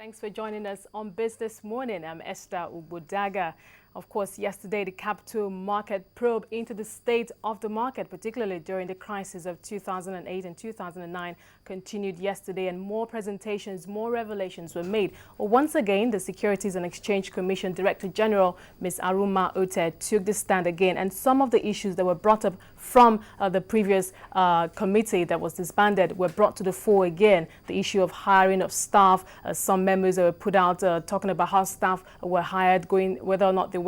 Thanks for joining us on Business Morning. I'm Esther Ubodaga. Of course, yesterday, the Capital Market probe into the state of the market, particularly during the crisis of 2008 and 2009, continued yesterday, and more presentations, more revelations were made. Well, once again, the Securities and Exchange Commission Director General, Ms. Aruma Ote, took the stand again, and some of the issues that were brought up from the previous committee that was disbanded were brought to the fore again. The issue of hiring of staff, some memos that were put out talking about how staff were hired, whether or not the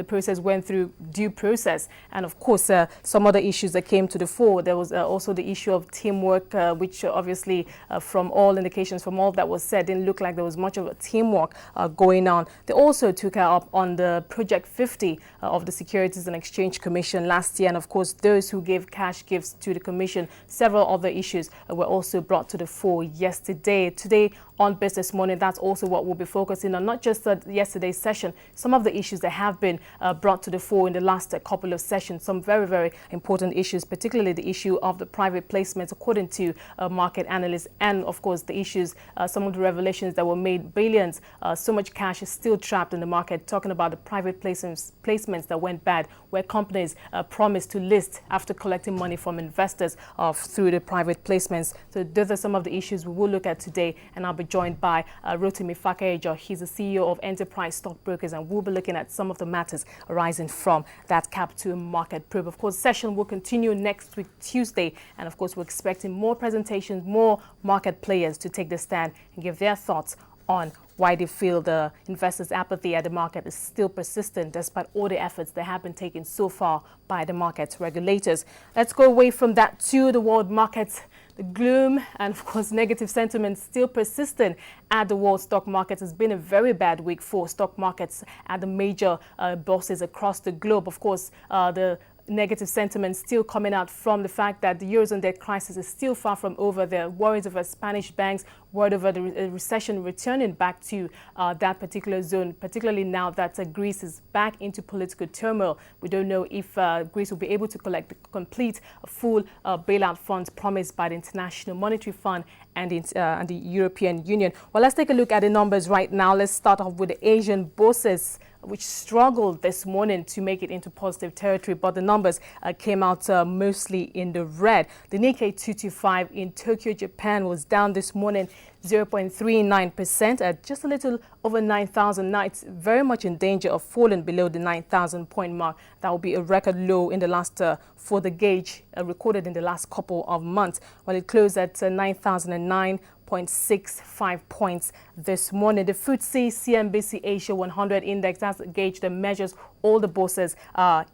process went through due process, and of course some other issues that came to the fore. There was also the issue of teamwork, which obviously from all indications, from all that was said, didn't look like there was much of a teamwork going on. They also took her up on the Project 50 of the Securities and Exchange Commission last year, and of course those who gave cash gifts to the commission. Several other issues were also brought to the fore yesterday. Today on Business Morning, that's also what we'll be focusing on, not just yesterday's session, some of the issues that have been brought to the fore in the last couple of sessions, some very, very important issues, particularly the issue of the private placements, according to market analysts, and of course the issues, some of the revelations that were made, billions, so much cash is still trapped in the market, talking about the private placements that went bad, where companies promised to list after collecting money from investors through the private placements. So those are some of the issues we will look at today, and I'll be joined by Rotimi Fakejo. He's the CEO of Enterprise Stockbrokers, and we'll be looking at some of the matters arising from that capital market probe. Of course, session will continue next week, Tuesday, and of course, we're expecting more presentations, more market players to take the stand and give their thoughts on why they feel the investors' apathy at the market is still persistent despite all the efforts that have been taken so far by the market regulators. Let's go away from that to the world markets. The gloom and, of course, negative sentiment still persistent at the world stock markets. It's been a very bad week for stock markets at the major bourses across the globe. Of course, the negative sentiment still coming out from the fact that the Eurozone debt crisis is still far from over. There are worries over Spanish banks, worried over the recession returning back to that particular zone, particularly now that Greece is back into political turmoil. We don't know if Greece will be able to collect the complete, full bailout funds promised by the International Monetary Fund and the European Union. Well, let's take a look at the numbers right now. Let's start off with the Asian bourses, which struggled this morning to make it into positive territory, but the numbers came out mostly in the red. The Nikkei 225 in Tokyo, Japan was down this morning 0.39% at just a little over 9,000. Now it's very much in danger of falling below the 9,000 point mark. That will be a record low in the last for the gauge recorded in the last couple of months. Well, it closed at 9,009.65 points this morning. The FTSE CNBC Asia 100 index, that's a gauge that measures all the bourses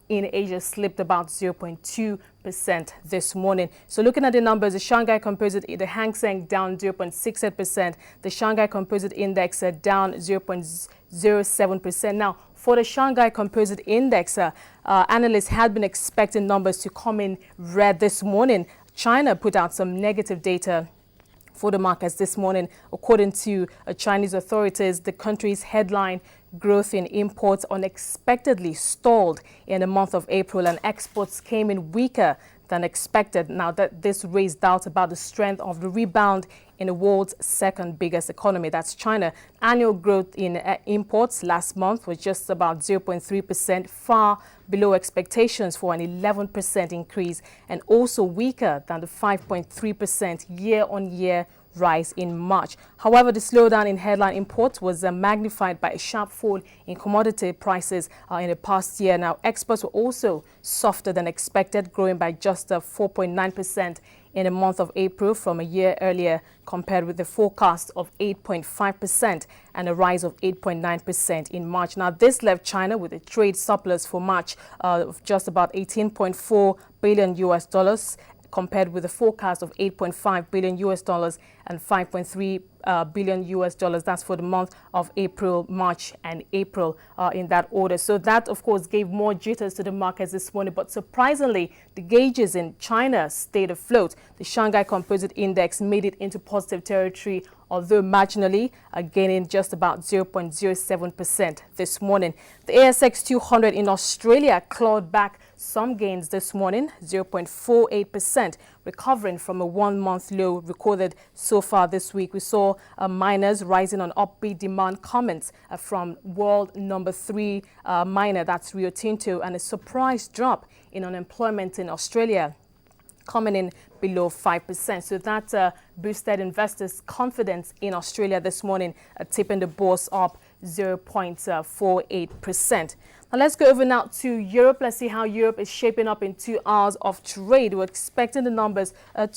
in Asia, slipped about 0.2% this morning. So looking at the numbers, the Shanghai Composite, the Hang Seng down 0.68%. The Shanghai Composite Index down 0.07%. Now, for the Shanghai Composite Index, analysts had been expecting numbers to come in red this morning. China put out some negative data for the markets this morning. According to Chinese authorities, the country's headline growth in imports unexpectedly stalled in the month of April, and exports came in weaker than expected. Now, that this raised doubt about the strength of the rebound in the world's second biggest economy, that's China. Annual growth in imports last month was just about 0.3%, far below expectations for an 11% increase, and also weaker than the 5.3% year-on-year rise in March. However, the slowdown in headline imports was magnified by a sharp fall in commodity prices in the past year. Now, exports were also softer than expected, growing by just 4.9% in the month of April from a year earlier, compared with the forecast of 8.5% and a rise of 8.9% in March. Now, this left China with a trade surplus for March of just about $18.4 billion US dollars, compared with a forecast of $8.5 billion US dollars and $5.3 billion US dollars. That's for the month of April, March, and April in that order. So that, of course, gave more jitters to the markets this morning. But surprisingly, the gauges in China stayed afloat. The Shanghai Composite Index made it into positive territory, although marginally, gaining just about 0.07% this morning. The ASX 200 in Australia clawed back some gains this morning, 0.48%, recovering from a one-month low recorded so far this week. We saw miners rising on upbeat demand comments from world number 3 miner, that's Rio Tinto, and a surprise drop in unemployment in Australia, coming in below 5%. So that boosted investors' confidence in Australia this morning, tipping the bourse up 0.48%. Now let's go over now to Europe. Let's see how Europe is shaping up in 2 hours of trade. We're expecting the numbers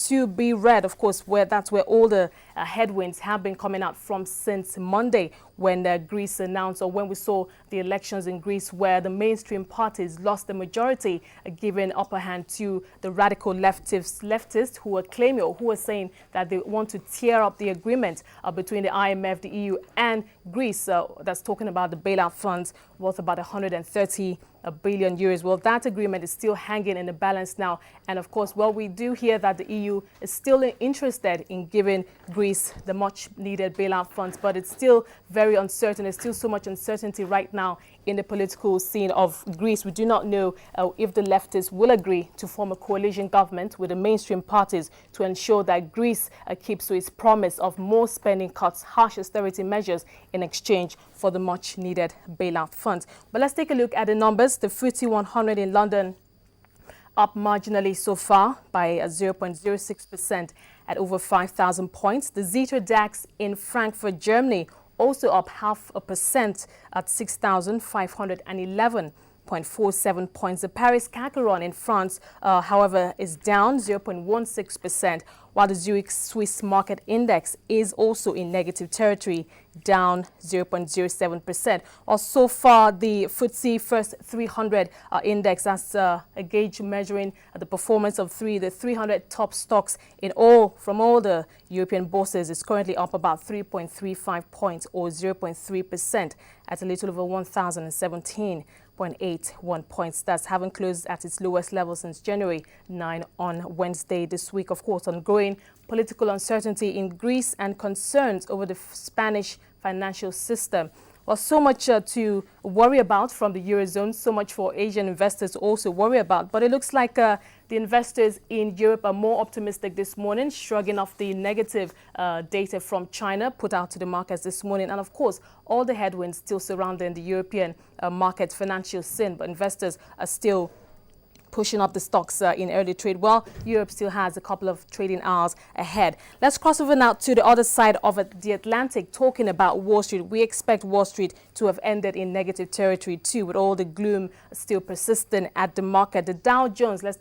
to be red, of course, that's where all the headwinds have been coming out from since Monday, when Greece announced, or when we saw the elections in Greece, where the mainstream parties lost the majority, giving upper hand to the radical leftists who are claiming, or who are saying that they want to tear up the agreement between the IMF, the EU, and Greece. That's talking about the bailout funds worth about 130 billion euros. Well, that agreement is still hanging in the balance now. And of course, well, we do hear that the EU is still interested in giving Greece the much needed bailout funds, but it's still very uncertain. There's still so much uncertainty right now in the political scene of Greece. We do not know if the leftists will agree to form a coalition government with the mainstream parties to ensure that Greece keeps to its promise of more spending cuts, harsh austerity measures in exchange for the much needed bailout funds. But let's take a look at the numbers. The FTSE 100 in London up marginally so far by 0.06% at over 5,000 points. The Xetra DAX in Frankfurt, Germany, also up 0.5% at 6,511.47 points. The Paris CAC 40 in France, however, is down 0.16%, while the Zurich Swiss Market Index is also in negative territory, down 0.07%. Well, so far, the FTSE First 300 index, that's a gauge measuring the performance of the 300 top stocks from all the European bourses, is currently up about 3.35 points, or 0.3%, at a little over 1,017.81 points. That's having closed at its lowest level since January 9 on Wednesday this week. Of course, ongoing political uncertainty in Greece and concerns over the Spanish financial system. Well, so much to worry about from the Eurozone, so much for Asian investors to also worry about. But it looks like the investors in Europe are more optimistic this morning, shrugging off the negative data from China put out to the markets this morning. And of course, all the headwinds still surrounding the European market financial scene, but investors are still pushing up the stocks in early trade. Well, Europe still has a couple of trading hours ahead. Let's cross over now to the other side of the Atlantic, talking about Wall Street. We expect Wall Street to have ended in negative territory too, with all the gloom still persistent at the market. The Dow Jones, let's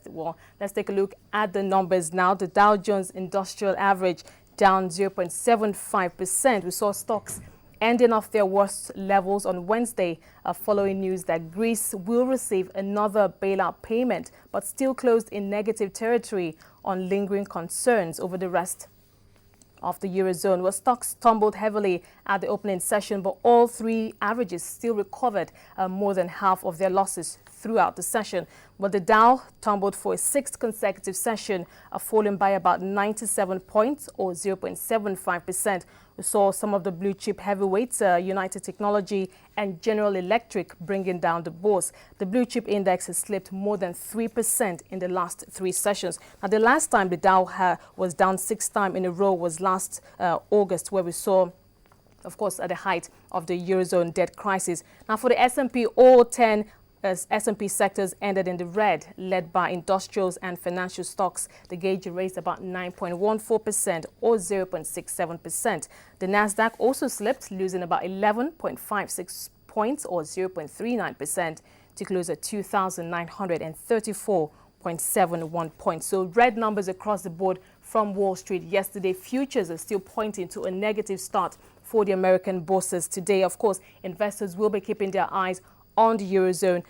take a look at the numbers now. The Dow Jones Industrial Average down 0.75%. We saw stocks ending off their worst levels on Wednesday, following news that Greece will receive another bailout payment, but still closed in negative territory on lingering concerns over the rest of the Eurozone, where stocks tumbled heavily at the opening session, but all three averages still recovered more than half of their losses throughout the session. But the Dow tumbled for a sixth consecutive session, falling by about 97 points, or 0.75%. We saw some of the blue chip heavyweights, United Technology and General Electric, bringing down the bourse. The blue chip index has slipped more than 3% in the last 3 sessions. Now, the last time the Dow was down 6 times in a row was last August, where we saw, of course, at the height of the Eurozone debt crisis. Now, for the S&P, all 10 S&P sectors ended in the red, led by industrials and financial stocks. The gauge raised about 9.14%, or 0.67%. The Nasdaq also slipped, losing about 11.56 points, or 0.39%, to close at 2,934.71 points. So red numbers across the board from Wall Street yesterday. Futures are still pointing to a negative start for the American bourses today. Of course, investors will be keeping their eyes on the Eurozone,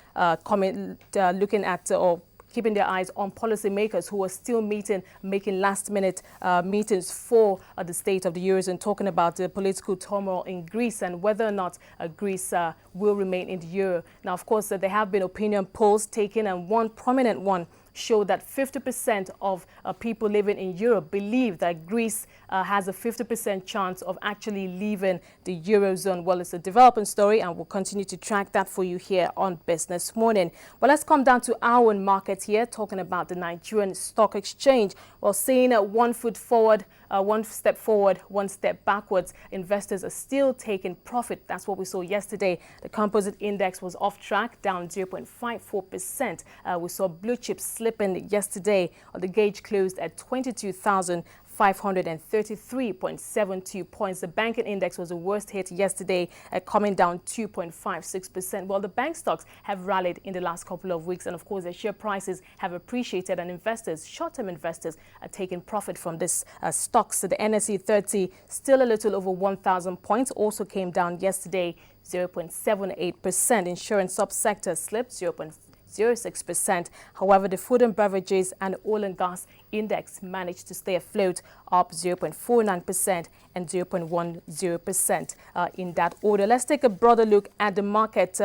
looking at or keeping their eyes on policymakers who are still making last-minute meetings for the state of the Eurozone, talking about the political turmoil in Greece and whether or not Greece will remain in the Euro. Now, of course, there have been opinion polls taken, and one prominent one showed that 50% of people living in Europe believe that Greece has a 50% chance of actually leaving the Eurozone. Well, it's a developing story, and we'll continue to track that for you here on Business Morning. But let's come down to our own market here, talking about the Nigerian Stock Exchange. Well, seeing one foot forward, one step forward, one step backwards, investors are still taking profit. That's what we saw yesterday. The composite index was off track, down 0.54%. We saw blue chips slipping yesterday. The gauge closed at 22,533.72 points. The banking index was the worst hit yesterday, coming down 2.56%. Well, the bank stocks have rallied in the last couple of weeks, and of course, their share prices have appreciated, and investors, short-term investors, are taking profit from this stocks. So the NSE 30, still a little over 1,000 points, also came down yesterday, 0.78%. Insurance subsector slipped 0.06%. However, the food and beverages and oil and gas index managed to stay afloat, up 0.49% and 0.10% in that order. Let's take a broader look at the market.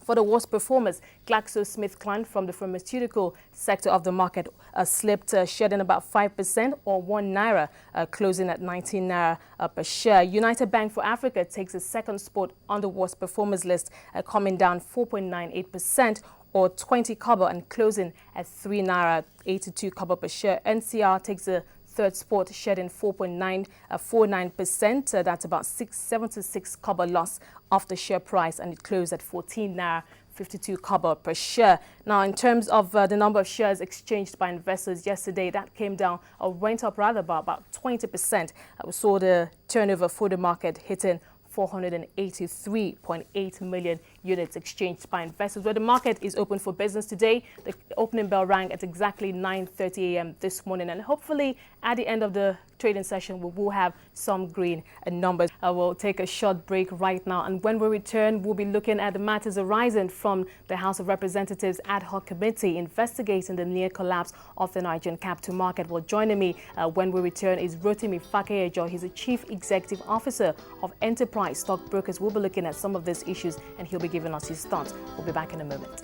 For the worst performers, GlaxoSmithKline from the pharmaceutical sector of the market slipped, shedding about 5% or 1 naira, closing at 19 naira per share. United Bank for Africa takes the second spot on the worst performers list, coming down 4.98% or 20 kobo and closing at 3 naira 82 kobo per share. NCR takes the third spot, shedding 4.49%. That's about 676 kobo loss of the share price, and it closed at 14 naira 52 kobo per share. Now, in terms of the number of shares exchanged by investors yesterday, that came down, or went up rather, by about 20%. We saw the turnover for the market hitting 483.8 million units exchanged by investors. Where the market is open for business today, the opening bell rang at exactly 9:30 a.m. this morning, and hopefully at the end of the trading session we will have some green numbers. I will take a short break right now, and when we return, we'll be looking at the matters arising from the House of Representatives ad hoc committee investigating the near collapse of the Nigerian capital market. Well, joining me when we return is Rotimi Fakeyejo. He's the Chief Executive Officer of Enterprise Stockbrokers. We'll be looking at some of these issues, and he'll be giving us his thoughts. We'll be back in a moment.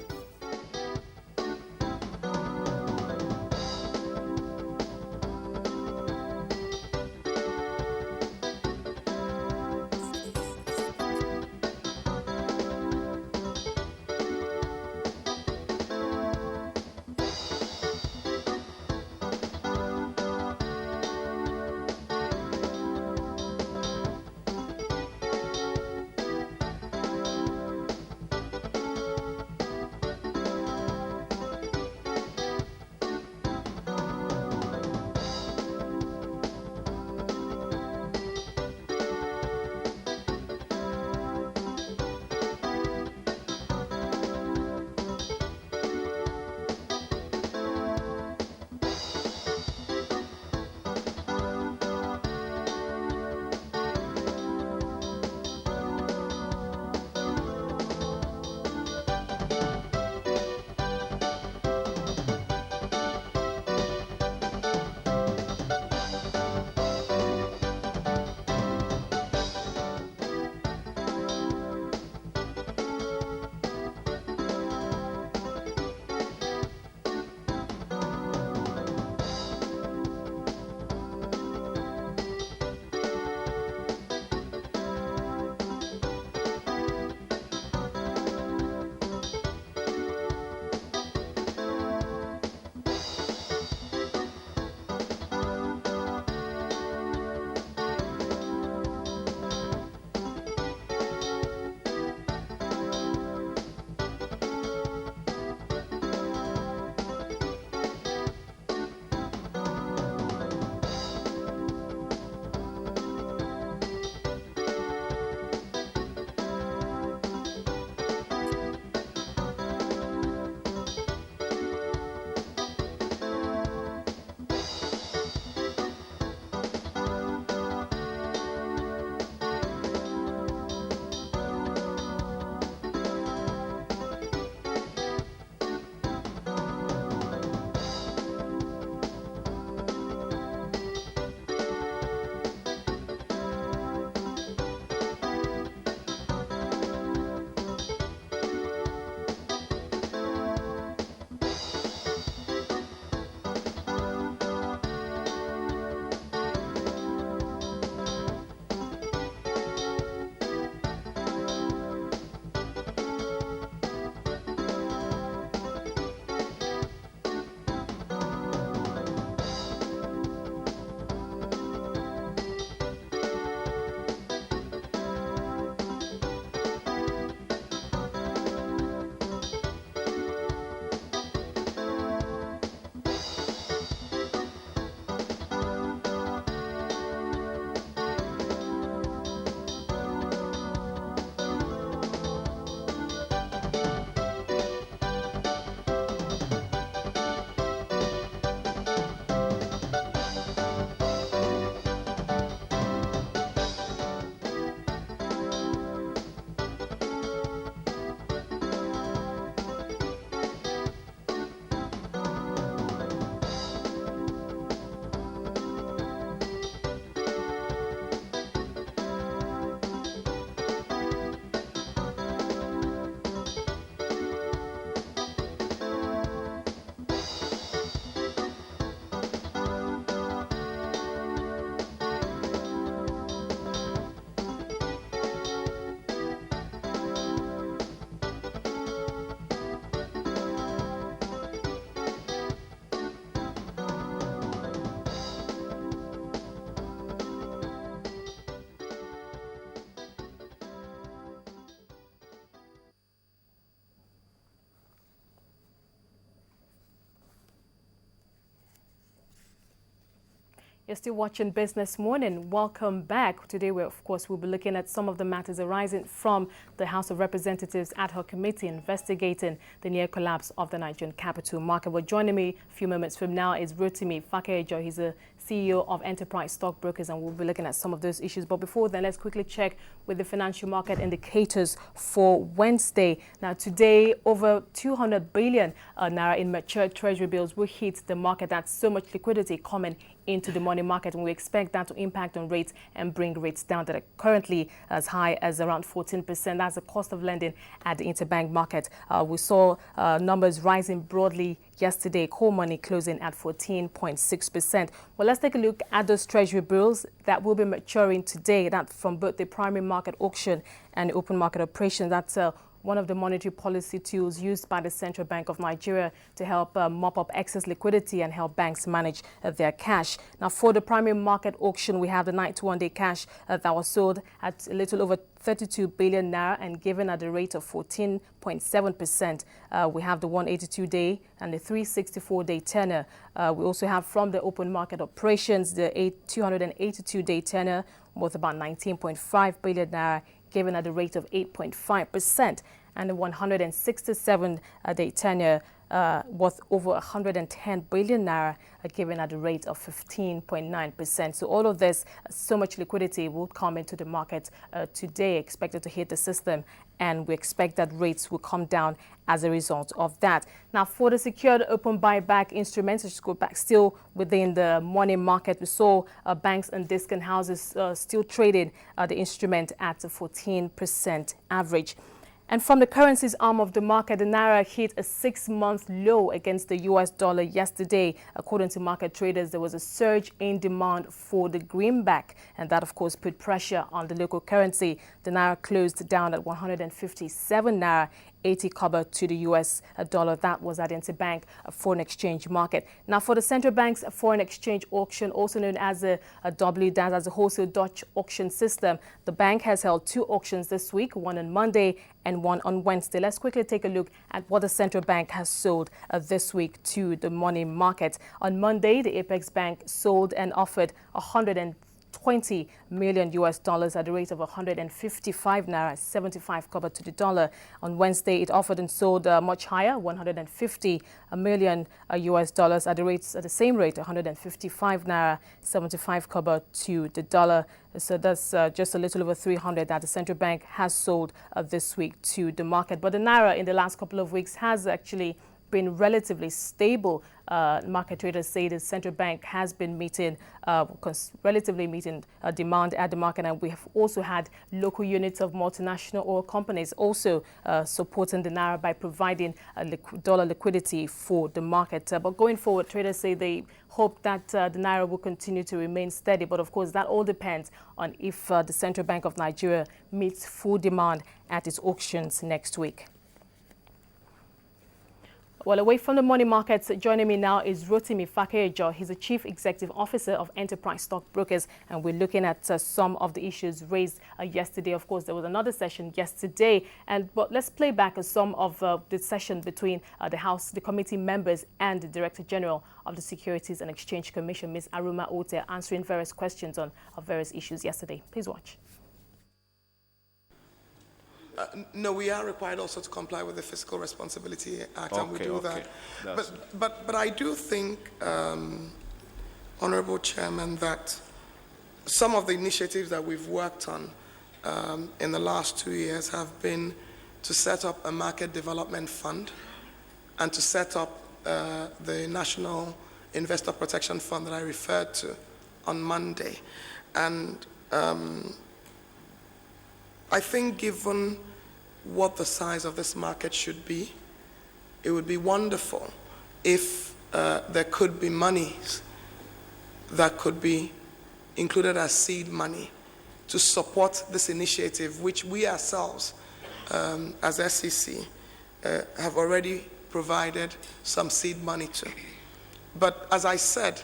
You're still watching Business Morning. Welcome back. Today, of course, we'll be looking at some of the matters arising from the House of Representatives ad hoc committee investigating the near collapse of the Nigerian capital market. Well, joining me a few moments from now is Rotimi Fakejo. He's the CEO of Enterprise Stockbrokers, and we'll be looking at some of those issues. But before then, let's quickly check with the financial market indicators for Wednesday. Now, today, over 200 billion naira in mature treasury bills will hit the market. That's so much liquidity coming into the money market, and we expect that to impact on rates and bring rates down that are currently as high as around 14%. That's the cost of lending at the interbank market. We saw numbers rising broadly yesterday, core money closing at 14.6%. Well, let's take a look at those treasury bills that will be maturing today. That's from both the primary market auction and the open market operation. That's one of the monetary policy tools used by the Central Bank of Nigeria to help mop up excess liquidity and help banks manage their cash. Now, for the primary market auction, we have the 91-day cash that was sold at a little over 32 billion naira and given at the rate of 14.7%. We have the 182-day and the 364-day tenor. We also have from the open market operations the 282-day tenor worth about 19.5 billion naira given at the rate of 8.5%, and the 167-day tenure worth over 110 billion naira given at the rate of 15.9%. So all of this, so much liquidity will come into the market today, expected to hit the system, and we expect that rates will come down as a result of that. Now, for the secured open buyback instruments, let's go back still within the money market. We saw banks and discount houses still trading the instrument at a 14% average. And from the currencies arm of the market, the naira hit a 6-month low against the US dollar yesterday. According to market traders, there was a surge in demand for the greenback, and that, of course, put pressure on the local currency. The naira closed down at 157 naira 80 kobo to the US dollar. That was at interbank foreign exchange market. Now, for the central bank's foreign exchange auction, also known as a WDAS, as a wholesale Dutch auction system, the bank has held 2 auctions this week, one on Monday and one on Wednesday. Let's quickly take a look at what the central bank has sold this week to the money market. On Monday, the Apex Bank sold and offered 120 million US dollars at the rate of 155 naira 75 kobo to the dollar. On Wednesday, it offered and sold much higher, 150 million US dollars at the same rate, 155 naira 75 kobo to the dollar. So that's just a little over 300 that the central bank has sold this week to the market. But the naira in the last couple of weeks has actually been relatively stable. Market traders say the central bank has been relatively meeting demand at the market, and we have also had local units of multinational oil companies also supporting the naira by providing dollar liquidity for the market. But going forward, traders say they hope that the naira will continue to remain steady. But of course, that all depends on if the Central Bank of Nigeria meets full demand at its auctions next week. Well, away from the money markets, joining me now is Rotimi Fakejo. He's the Chief Executive Officer of Enterprise Stockbrokers, and we're looking at some of the issues raised yesterday. Of course, there was another session yesterday, but let's play back some of the session between the committee members and the Director General of the Securities and Exchange Commission, Ms. Aruma Ote, answering various questions on various issues yesterday. Please watch. No, we are required also to comply with the Fiscal Responsibility Act, and we do that. But I do think, Honorable Chairman, that some of the initiatives that we've worked on in the last 2 years have been to set up a market development fund and to set up the National Investor Protection Fund that I referred to on Monday. And I think given what the size of this market should be, it would be wonderful if there could be monies that could be included as seed money to support this initiative, which we ourselves, as SEC, have already provided some seed money to. But as I said,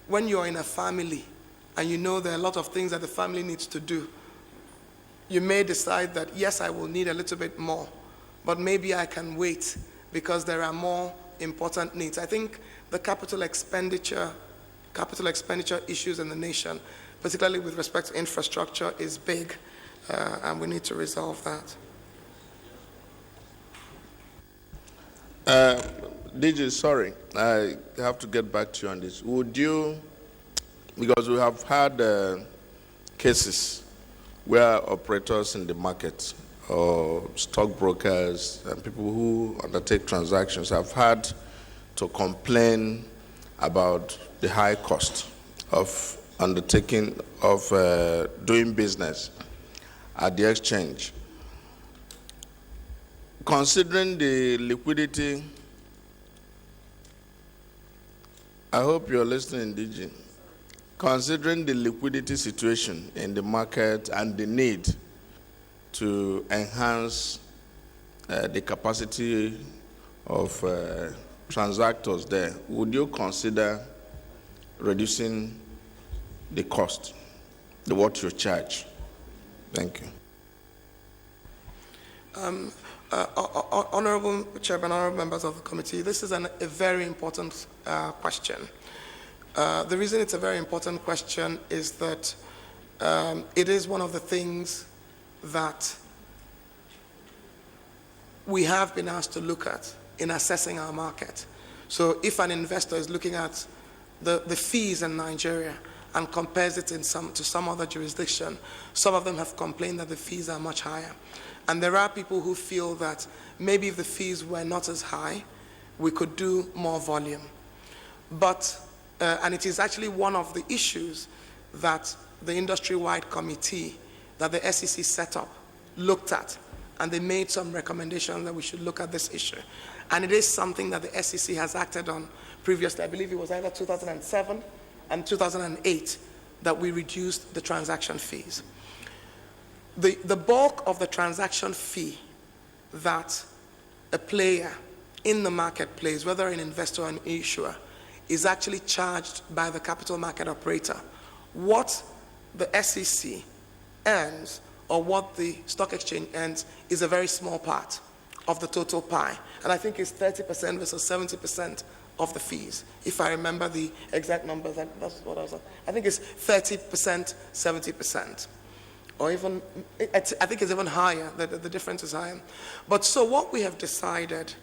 when you're in a family and you know there are a lot of things that the family needs to do, you may decide that, yes, I will need a little bit more, but maybe I can wait because there are more important needs. I think the capital expenditure capital expenditure issues in the nation, particularly with respect to infrastructure, is big, and we need to resolve that. DG, sorry, I have to get back to you on this. Would you, because we have had cases where operators in the market or stockbrokers and people who undertake transactions have had to complain about the high cost of undertaking, of doing business at the exchange. Considering the liquidity, I hope you're listening, DG. Considering the liquidity situation in the market and the need to enhance the capacity of transactors there, would you consider reducing the cost, what you charge? Thank you. Honorable Chairman, honorable members of the committee, this is a very important question. The reason it's a very important question is that it is one of the things that we have been asked to look at in assessing our market. So if an investor is looking at the fees in Nigeria and compares it to some other jurisdiction, some of them have complained that the fees are much higher. And there are people who feel that maybe if the fees were not as high, we could do more volume. But, and it is actually one of the issues that the industry-wide committee that the SEC set up looked at, and they made some recommendations that we should look at this issue. And it is something that the SEC has acted on previously. I believe it was either 2007 and 2008 that we reduced the transaction fees. The bulk of the transaction fee that a player in the marketplace, whether an investor or an issuer, is actually charged by the capital market operator. What the SEC earns or what the stock exchange earns is a very small part of the total pie. And I think it's 30% versus 70% of the fees. If I remember the exact numbers, that's what I think it's 30%, 70%. Or even, I think it's even higher, the difference is higher. But so what we have decided,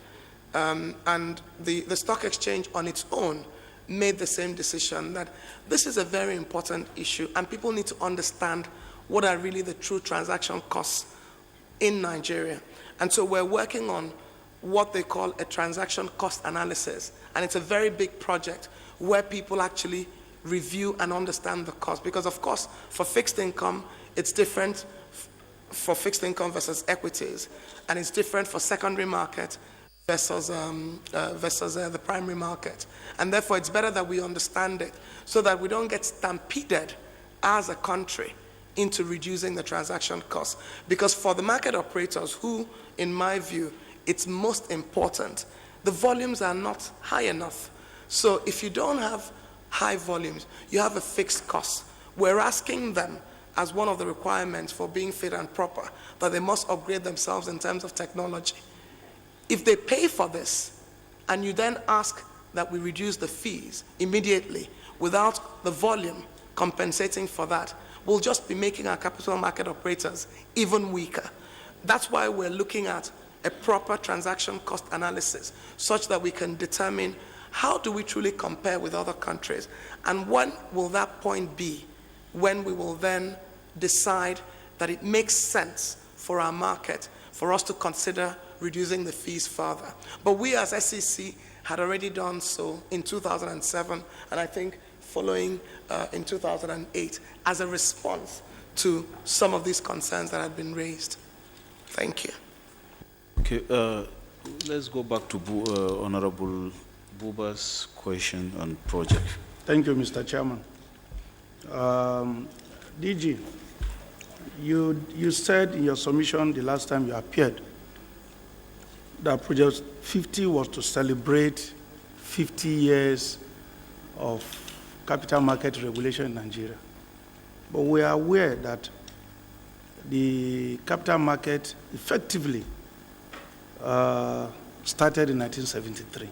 and the stock exchange on its own made the same decision, that this is a very important issue and people need to understand what are really the true transaction costs in Nigeria. And so we're working on what they call a transaction cost analysis. And it's a very big project where people actually review and understand the cost. Because of course, for fixed income, it's different for fixed income versus equities, and it's different for secondary market versus the primary market. And therefore, it's better that we understand it so that we don't get stampeded as a country into reducing the transaction costs. Because for the market operators who, in my view, it's most important, the volumes are not high enough. So if you don't have high volumes, you have a fixed cost. We're asking them, as one of the requirements for being fit and proper, that they must upgrade themselves in terms of technology. If they pay for this, and you then ask that we reduce the fees immediately without the volume compensating for that, we'll just be making our capital market operators even weaker. That's why we're looking at a proper transaction cost analysis such that we can determine how do we truly compare with other countries, and when will that point be when we will then decide that it makes sense for our market for us to consider reducing the fees further. But we as SEC had already done so in 2007, and I think following in 2008 as a response to some of these concerns that had been raised. Thank you. Okay, let's go back to Honorable Buba's question on project. Thank you, Mr. Chairman. DG, you said in your submission the last time you appeared that Project 50 was to celebrate 50 years of capital market regulation in Nigeria. But we are aware that the capital market effectively started in 1973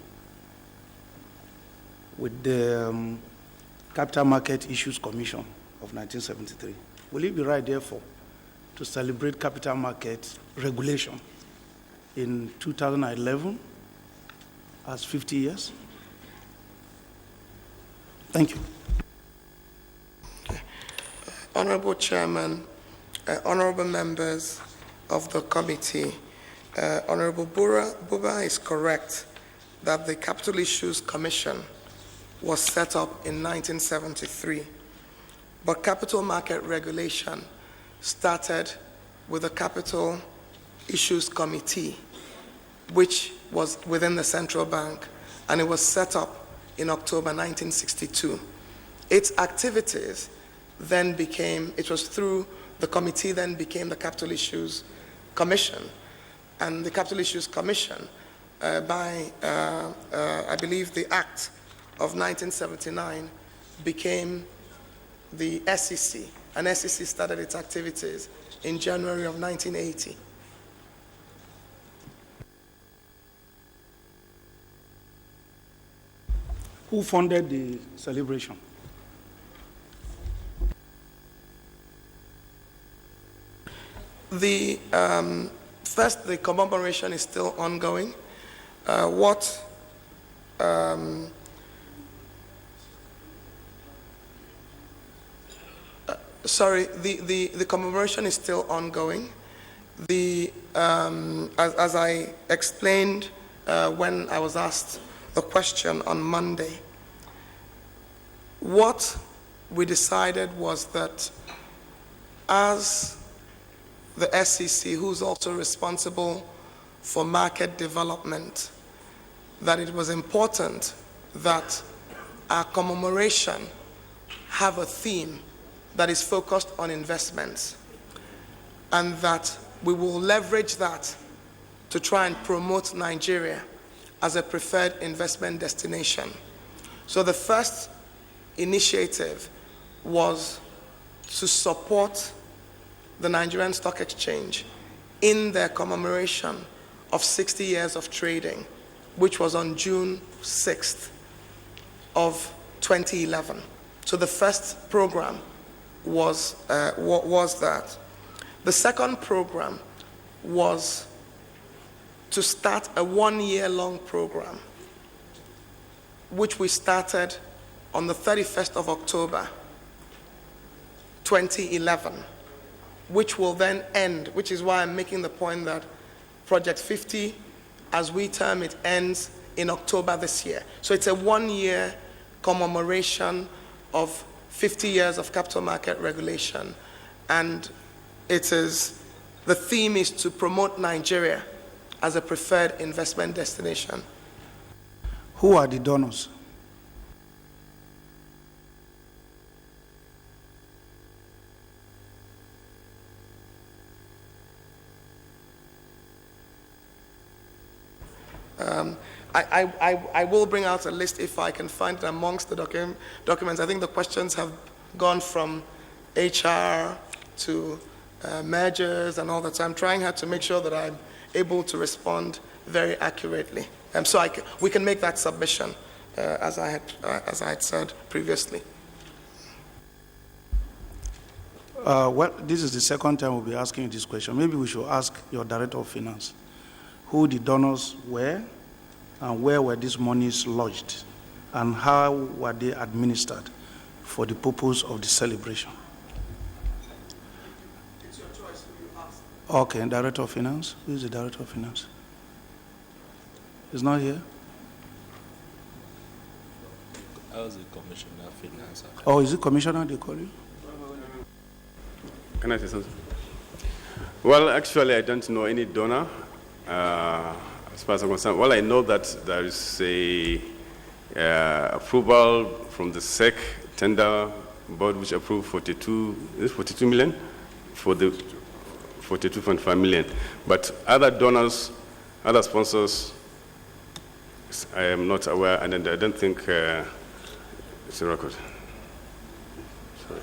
with the Capital Market Issues Commission of 1973. Will it be right, therefore, to celebrate capital market regulation in 2011 as 50 years? Thank you. Honorable Chairman, honorable members of the committee, Honorable Buba is correct that the Capital Issues Commission was set up in 1973, but capital market regulation started with the Capital Issues Committee, which was within the central bank, and it was set up in October 1962. Its activities then became, it was through the committee then became the Capital Issues Commission, and the Capital Issues Commission by, I believe, the Act of 1979 became the SEC, and SEC started its activities in January of 1980. Who funded the celebration? The first, the commemoration is still ongoing. The commemoration is still ongoing. As I explained when I was asked the question on Monday, what we decided was that as the SEC, who's also responsible for market development, that it was important that our commemoration have a theme that is focused on investments, and that we will leverage that to try and promote Nigeria as a preferred investment destination. So the first initiative was to support the Nigerian Stock Exchange in their commemoration of 60 years of trading, which was on June 6th of 2011. So the first program was that. The second program was to start a one-year-long program, which we started on the 31st of October 2011, which will then end, which is why I'm making the point that Project 50, as we term it, ends in October this year. So it's a one-year commemoration of 50 years of capital market regulation, and the theme is to promote Nigeria as a preferred investment destination. Who are the donors? I will bring out a list if I can find it amongst the documents. I think the questions have gone from HR to mergers and all that. So I'm trying hard to make sure that I'm able to respond very accurately. So we can make that submission as I had said previously. Well, this is the second time we'll be asking you this question. Maybe we should ask your Director of Finance who the donors were, and where were these monies lodged, and how were they administered for the purpose of the celebration? It's your choice who you ask. Okay, Director of Finance. Who is the Director of Finance? He's not here? I was the Commissioner of Finance. Oh, is it Commissioner they call you? Can I say something? Well, actually, I don't know any donor. As far as I'm concerned, well, I know that there is a approval from the SEC tender board which approved 42 million for the 42.5 million. But other donors, other sponsors, I am not aware, and I don't think it's a record. Sorry.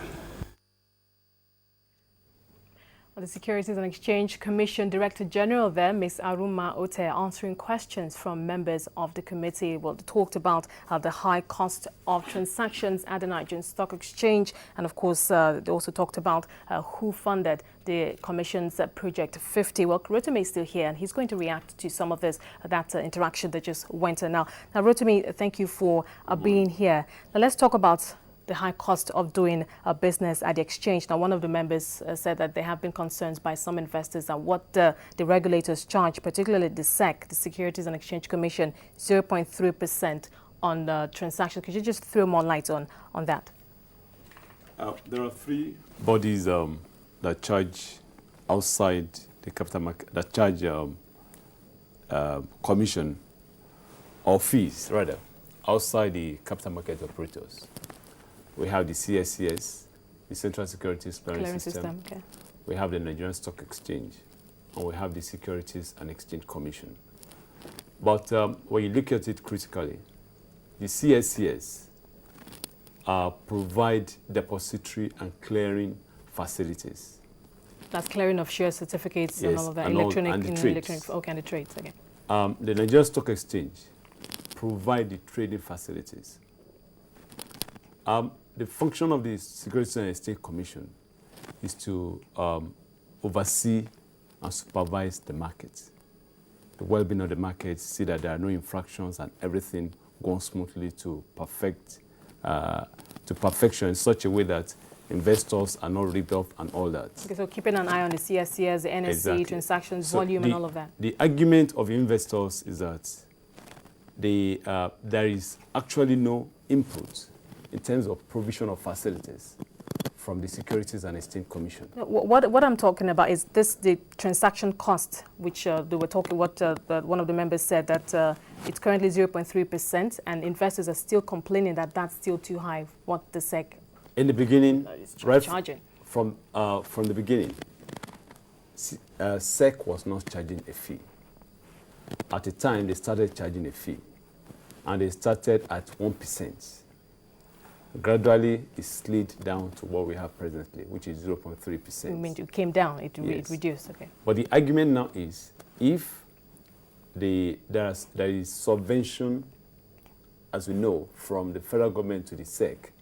The Securities and Exchange Commission Director General there, Ms. Aruma Ote, answering questions from members of the committee. Well, they talked about the high cost of transactions at the Nigerian Stock Exchange. And of course, they also talked about who funded the Commission's Project 50. Well, Rotimi is still here and he's going to react to some of this, that interaction that just went on now. Now, Rotimi, thank you for being here. Now, let's talk about the high cost of doing business at the exchange. Now, one of the members said that there have been concerns by some investors that what the regulators charge, particularly the SEC, the Securities and Exchange Commission, 0.3% on transactions. Could you just throw more light on that? There are three bodies that charge outside the capital market, that charge commission or fees, rather, outside the capital market operators. We have the CSCS, the Central Securities Clearing System. Okay. We have the Nigerian Stock Exchange, and we have the Securities and Exchange Commission. But when you look at it critically, the CSCS provide depository and clearing facilities. That's clearing of share certificates, yes, and all of that, and electronic, and the trades. Okay, and the trades, okay. The Nigerian Stock Exchange provide the trading facilities. The function of the Securities and Exchange Commission is to oversee and supervise the market, the well-being of the market, see that there are no infractions and everything goes smoothly to perfection in such a way that investors are not ripped off and all that. Okay, so keeping an eye on the CSCS, the NSE, Exactly. transactions, So volume, and all of that. The argument of investors is that there is actually no input in terms of provision of facilities from the Securities and Exchange Commission. No, what I'm talking about is the transaction cost, which they were talking, one of the members said that it's currently 0.3%, and investors are still complaining that that's still too high, what the SEC In the beginning, is right charging. from the beginning, SEC was not charging a fee. At the time, they started charging a fee, and they started at 1%. Gradually, it slid down to what we have presently, which is 0.3%. I mean, it came down, it Yes. reduced, okay. But the argument now is, if there is subvention, as we know, from the federal government to the SEC,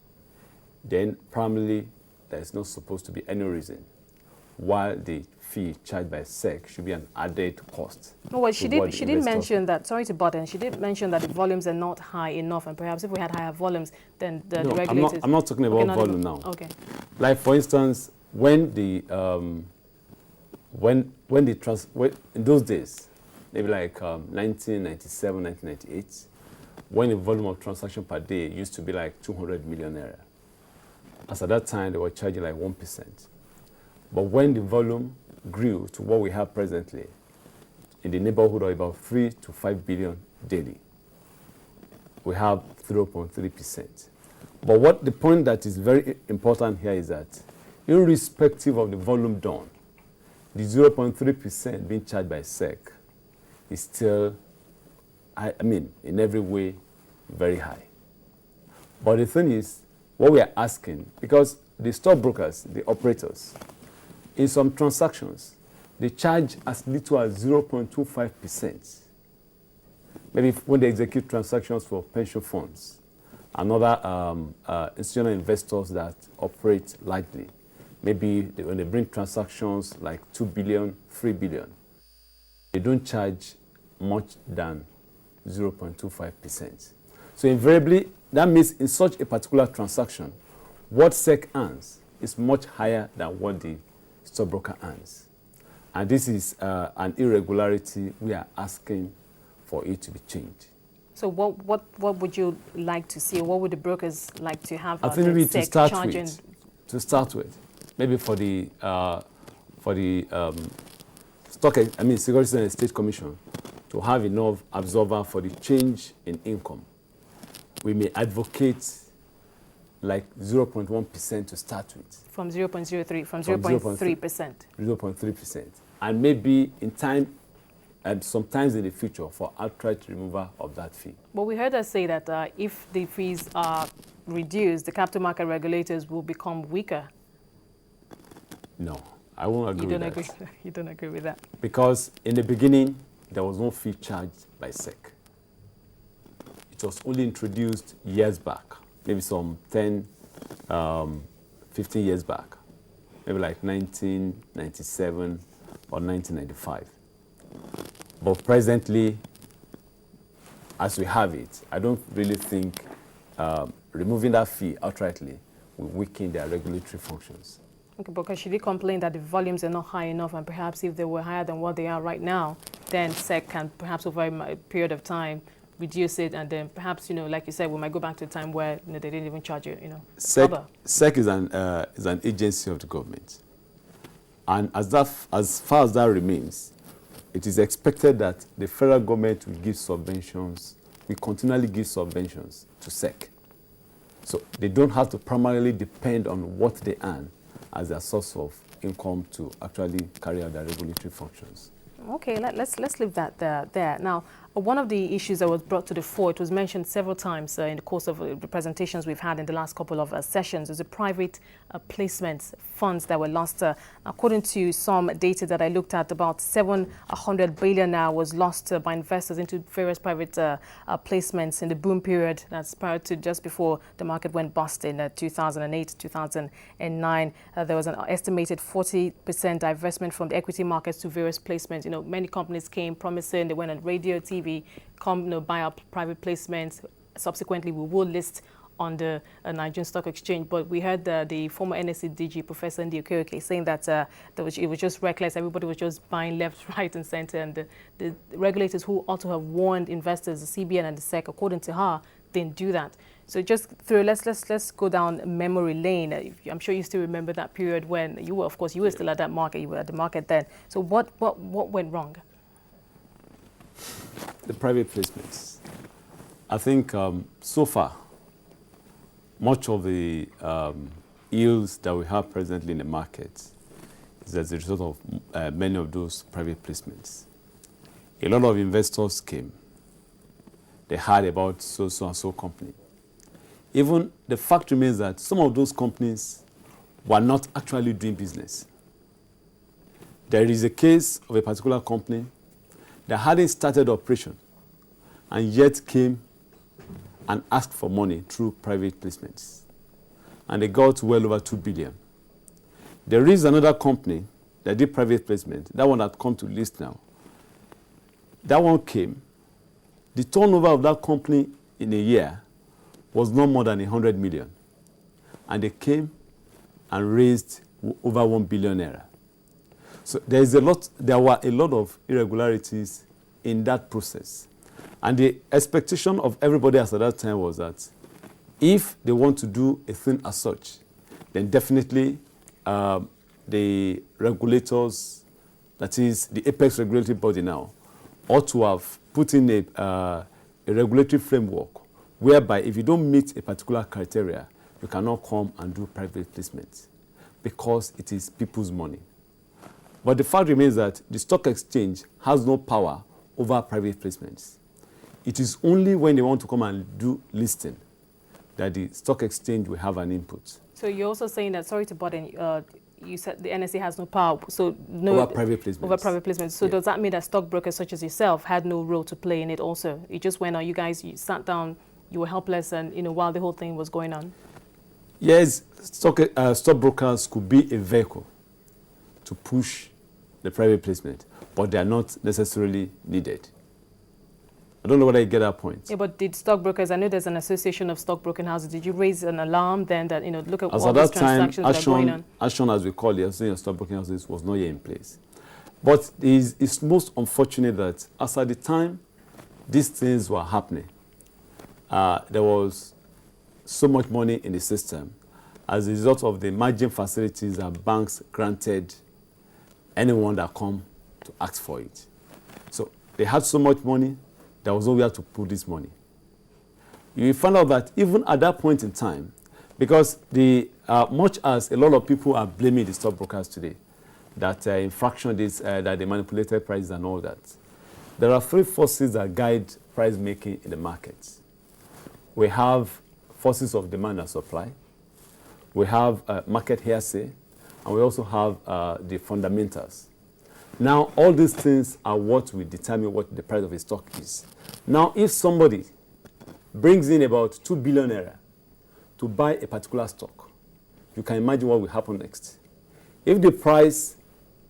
then primarily there is not supposed to be any reason why the fee charged by SEC should be an added cost. No, well, she did investors- mention that, sorry to butt in, she did mention that the volumes are not high enough, and perhaps if we had higher volumes, then the No, regulators... I'm not talking about Okay, not volume even- now. Okay. Like, for instance, when in those days, maybe like 1997, 1998, when the volume of transaction per day used to be like 200 million naira. As at that time, they were charging like 1%. But when the volume grew to what we have presently, in the neighborhood of about 3 to 5 billion daily, we have 0.3%. But the point that is very important here is that, irrespective of the volume done, the 0.3% being charged by SEC is still, I mean, in every way, very high. But the thing is, what we are asking, because the stockbrokers, the operators, in some transactions, they charge as little as 0.25%. Maybe when they execute transactions for pension funds and other institutional investors that operate lightly, maybe when they bring transactions like 2 billion, 3 billion, they don't charge much than 0.25%. So invariably, that means in such a particular transaction, what SEC earns is much higher than what the stockbroker earns. And this is an irregularity we are asking for it to be changed. So what would you like to see? What would the brokers like to have? I think maybe to start with, maybe for the Securities and Exchange Commission to have enough observer for the change in income, we may advocate like 0.1% to start with. From 0.03, from 0.3%. 0.3%. And maybe in time, and sometimes in the future, for outright removal of that fee. But we heard her say that if the fees are reduced, the capital market regulators will become weaker. No, I won't agree You with don't that. agree. You don't agree with that. Because in the beginning, there was no fee charged by SEC. It was only introduced years back, maybe some 10, 15 years back, maybe like 1997 or 1995. But presently, as we have it, I don't really think removing that fee outrightly will weaken their regulatory functions. Okay, because should he complain that the volumes are not high enough, and perhaps if they were higher than what they are right now, then SEC can perhaps over a period of time reduce it, and then perhaps, like you said, we might go back to a time where they didn't even charge you, SEC is an agency of the government, and as far as that remains, it is expected that the federal government will give subventions, will continually give subventions to SEC. So they don't have to primarily depend on what they earn as their source of income to actually carry out their regulatory functions. Okay, let's leave that there. Now, one of the issues that was brought to the fore, it was mentioned several times in the course of the presentations we've had in the last couple of sessions, is the private placements funds that were lost. According to some data that I looked at, about 700 billion now was lost by investors into various private placements in the boom period. That's prior to just before the market went bust in 2008, 2009. There was an estimated 40% divestment from the equity markets to various placements. Many companies came promising, they went on radio, TV, buy up private placements. Subsequently, we will list on the Nigerian Stock Exchange. But we heard the former NSE DG, Professor Ndi Okereke, saying that it was just reckless. Everybody was just buying left, right, and center. And the regulators who ought to have warned investors, the CBN and the SEC, according to her, didn't do that. So just let's go down memory lane. I'm sure you still remember that period when you were still at that market. You were at the market then. So what went wrong? The private placements. I think so far, much of the yields that we have presently in the market is as a result of many of those private placements. A lot of investors came. They heard about so and so company. Even the fact remains that some of those companies were not actually doing business. There is a case of a particular company that hadn't started operation and yet came and asked for money through private placements. And they got well over 2 billion. There is another company that did private placement, that one that come to list now. That one came. The turnover of that company in a year was no more than 100 million. And they came and raised over 1 billion naira. So there were a lot of irregularities in that process. And the expectation of everybody at that time was that if they want to do a thing as such, then definitely the regulators, that is the apex regulatory body now, ought to have put in a regulatory framework whereby if you don't meet a particular criteria, you cannot come and do private placement because it is people's money. But the fact remains that the stock exchange has no power over private placements. It is only when they want to come and do listing that the stock exchange will have an input. So you're also saying that, sorry to butt in, you said the NSE has no power, so no over private placements. Over private placements. So does that mean that stockbrokers such as yourself had no role to play in it also? It just went on, you sat down, you were helpless, and while the whole thing was going on? Yes, stockbrokers could be a vehicle to push the private placement, but they are not necessarily needed. I don't know whether you get that point. Yeah, but did stockbrokers, I know there's an association of stockbroking houses, did you raise an alarm then that, look at all these transactions that are going on? Ashon, as we call it, association of stockbroking houses, was not yet in place. But it's most unfortunate that as at the time these things were happening, there was so much money in the system as a result of the margin facilities that banks granted anyone that come to ask for it. So they had so much money, there was nowhere to put this money. You find out that even at that point in time, because much as a lot of people are blaming the stockbrokers today, that infraction that they manipulated prices and all that, there are three forces that guide price making in the markets. We have forces of demand and supply, we have market hearsay, and and we also have the fundamentals. Now, all these things are what will determine what the price of a stock is. Now, if somebody brings in about 2 billion naira to buy a particular stock, you can imagine what will happen next. If the price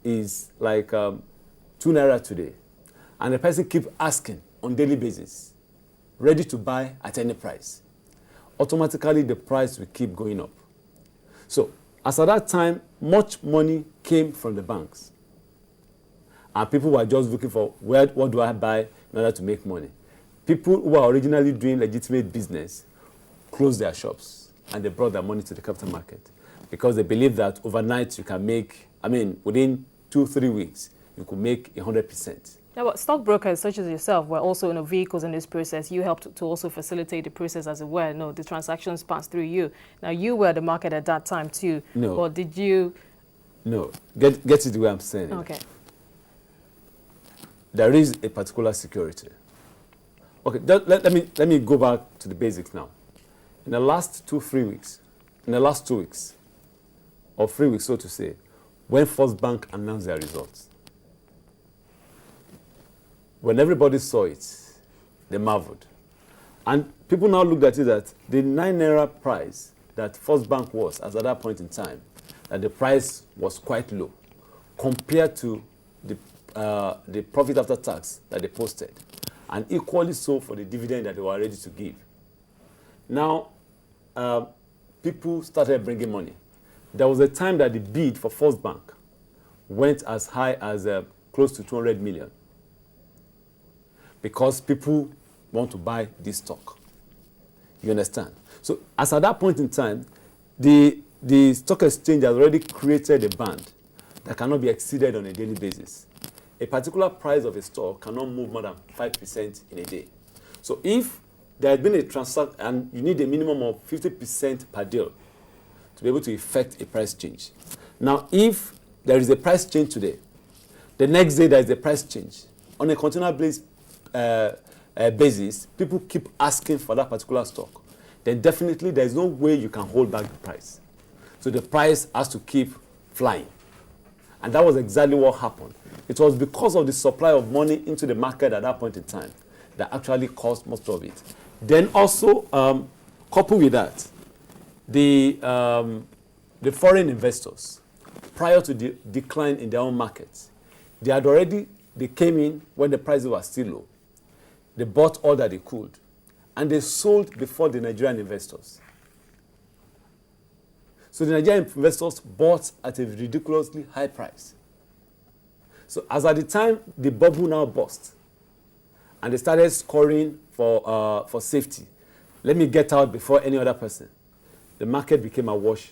is like 2 naira today, and the person keeps asking on daily basis, ready to buy at any price, automatically the price will keep going up. So, as at that time, much money came from the banks. And people were just looking for what do I buy in order to make money. People who were originally doing legitimate business closed their shops and they brought their money to the capital market because they believe that overnight you can make, within 2-3 weeks, you could make 100%. Yeah, but stockbrokers such as yourself were also vehicles in this process. You helped to also facilitate the process, as it were. No, the transactions passed through you. Now, you were the market at that time too. No. But did you? No. Get it the way I'm saying. Okay. There is a particular security. Okay, let me go back to the basics now. In the last 2 weeks, or 3 weeks, so to say, when First Bank announced their results, when everybody saw it, they marveled. And people now looked at it that the 9 naira price that First Bank was as at that point in time, that the price was quite low compared to the profit after tax that they posted, and equally so for the dividend that they were ready to give. Now, people started bringing money. There was a time that the bid for First Bank went as high as close to 200 million because people want to buy this stock. You understand? So, as at that point in time, the stock exchange has already created a band that cannot be exceeded on a daily basis. A particular price of a stock cannot move more than 5% in a day. So if there has been a transaction, and you need a minimum of 50% per deal to be able to effect a price change. Now, if there is a price change today, the next day there is a price change, on a continual basis, people keep asking for that particular stock, then definitely there is no way you can hold back the price. So the price has to keep flying. And that was exactly what happened. It was because of the supply of money into the market at that point in time that actually caused most of it. Then also, coupled with that, the foreign investors, prior to the decline in their own markets, they came in when the prices were still low. They bought all that they could, and they sold before the Nigerian investors. So the Nigerian investors bought at a ridiculously high price. So as at the time the bubble now burst, and they started scoring for safety, let me get out before any other person, the market became awash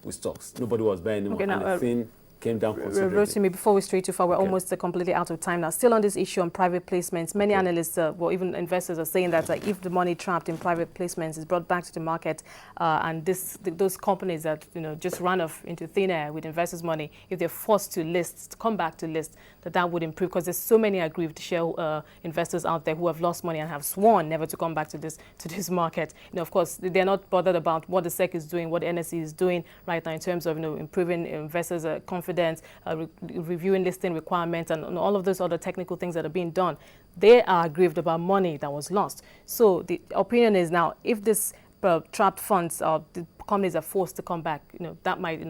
with stocks. Nobody was buying anymore, and the thing came down considerably. Rotimi, before we stray too far, we're almost completely out of time now. Still on this issue on private placements, many analysts, well, even investors are saying that if the money trapped in private placements is brought back to the market, and those companies that just run off into thin air with investors' money, if they're forced to come back to list, that would improve, because there's so many aggrieved share investors out there who have lost money and have sworn never to come back to this market. Of course, they're not bothered about what the SEC is doing, what the NSE is doing right now in terms of improving investors' confidence, reviewing listing requirements, and all of those other technical things that are being done. They are aggrieved about money that was lost. So the opinion is now, if this trapped funds or the companies are forced to come back, that might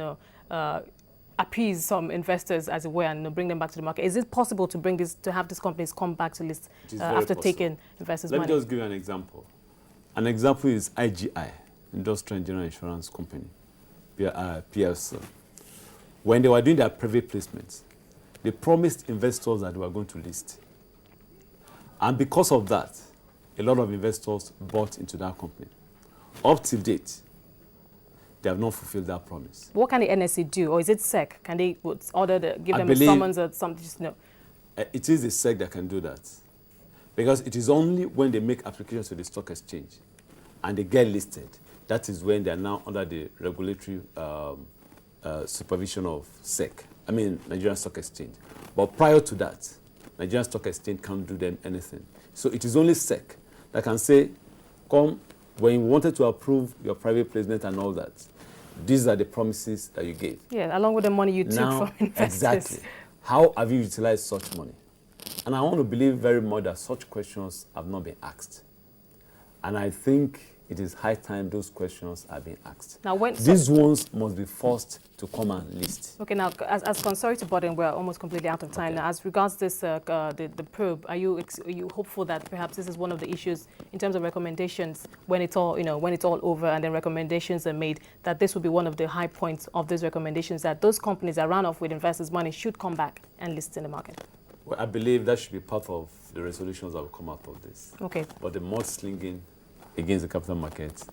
appease some investors, as it were, and bring them back to the market. Is it possible to have these companies come back to list after taking investors' money? Let me just give you an example. An example is IGI, Industrial General Insurance Company, PLC. When they were doing their private placements, they promised investors that they were going to list. And because of that, a lot of investors bought into that company. Up to date, they have not fulfilled that promise. What can the NSE do? Or is it SEC? Can they give them a summons or something? Just no. It is the SEC that can do that. Because it is only when they make applications to the stock exchange and they get listed, that is when they are now under the regulatory supervision of SEC, Nigerian Stock Exchange. But prior to that, Nigerian Stock Exchange can't do them anything. So it is only SEC that can say, come, when you wanted to approve your private placement and all that, these are the promises that you gave. Yeah, along with the money you took from investors. Exactly. How have you utilized such money? And I want to believe very much that such questions have not been asked. And I think it is high time those questions are being asked. Now, these ones must be forced to come and list. Okay, now, sorry to burden, we're almost completely out of time. Okay. Now, as regards this, the probe, are you hopeful that perhaps this is one of the issues in terms of recommendations when it's all, when it's all over and then recommendations are made, that this will be one of the high points of those recommendations, that those companies that ran off with investors' money should come back and list in the market? Well, I believe that should be part of the resolutions that will come out of this. Okay. But the mudslinging against the capital markets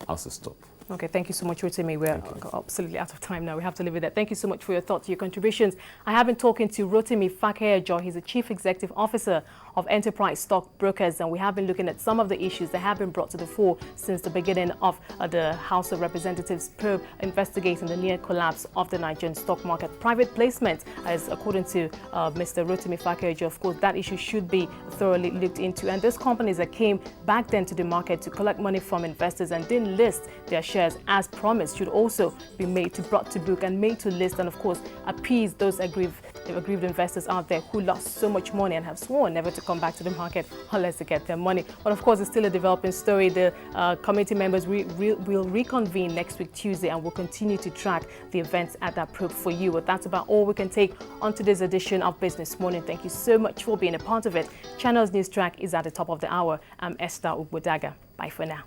has to stop. Okay, thank you so much, Rotimi. We're absolutely out of time now. We have to leave it there. Thank you so much for your thoughts, your contributions. I have been talking to Rotimi Fakeyojo. He's the Chief Executive Officer of Enterprise Stock Brokers, and we have been looking at some of the issues that have been brought to the fore since the beginning of the House of Representatives probe investigating the near collapse of the Nigerian stock market. Private placement, as according to Mr. Rotimi Fakeyojo, of course, that issue should be thoroughly looked into. And those companies that came back then to the market to collect money from investors and didn't list their shares as promised should also be brought to book and made to list, and of course appease those aggrieved investors out there who lost so much money and have sworn never to come back to the market unless they get their money. But of course, it's still a developing story. The committee members will reconvene next week Tuesday, and will continue to track the events at that probe for you. But that's about all we can take on today's edition of Business Morning. Thank you so much for being a part of it. Channels News Track is at the top of the hour. I'm Esther Ugbodaga. Bye for now.